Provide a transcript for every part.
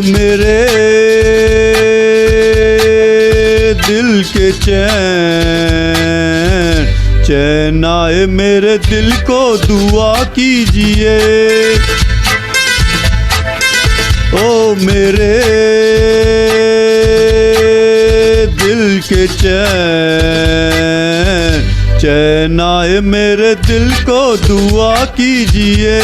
मेरे दिल के चैन, चैन आए मेरे दिल को दुआ कीजिए। ओ मेरे दिल के चैन, चैन आए मेरे दिल को दुआ कीजिए।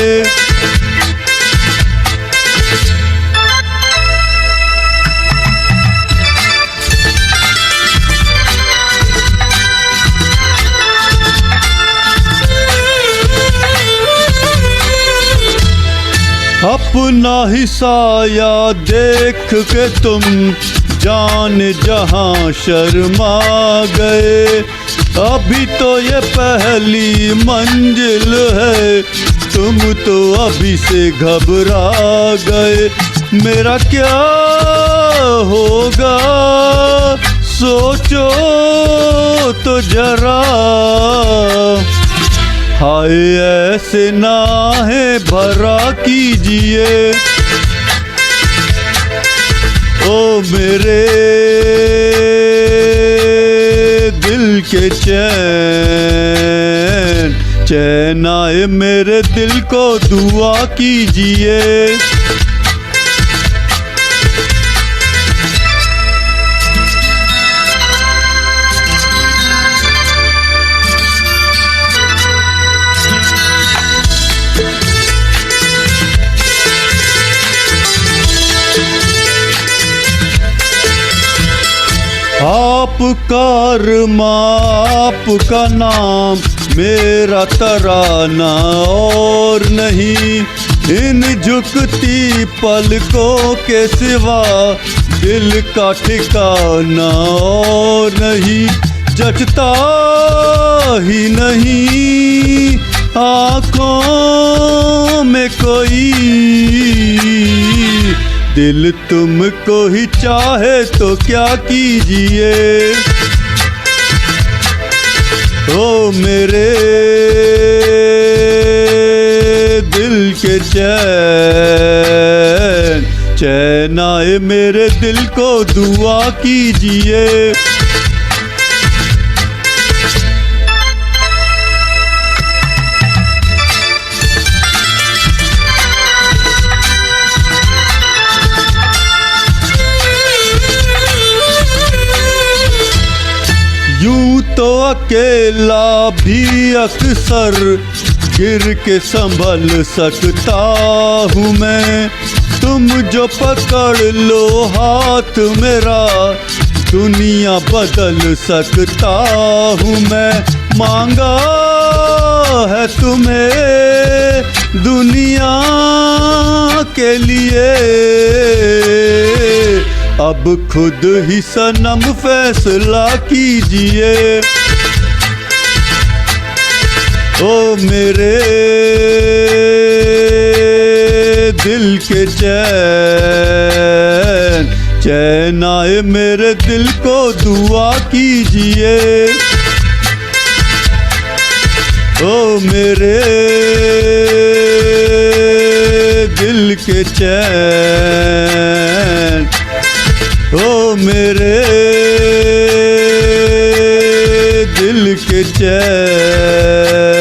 अपना ही साया देख के तुम जाने जहां शर्मा गए। अभी तो ये पहली मंजिल है, तुम तो अभी से घबरा गए। मेरा क्या होगा सोचो तो जरा, हाय ऐसे नाहे भरा कीजिए। ओ मेरे दिल के चैन, चैन आए मेरे दिल को दुआ कीजिए। आपका अरमां आपका नाम, मेरा तराना और नहीं। इन झुकती पलकों के सिवा दिल का ठिकाना और नहीं। जचता ही नहीं आँखों में कोई, दिल तुमको ही चाहे तो क्या कीजिए। ओ मेरे दिल के चैन, चैन आए मेरे दिल को दुआ कीजिए। यूं तो अकेला भी अक्सर गिर के संभल सकता हूँ मैं। तुम जो पकड़ लो हाथ मेरा, दुनिया बदल सकता हूँ मैं। मांगा है तुम्हें दुनिया के लिए, अब खुद ही सनम फैसला कीजिए। ओ मेरे दिल के चैन, चैन आए मेरे दिल को दुआ कीजिए। ओ मेरे दिल के चैन, ओ मेरे दिल के चैन।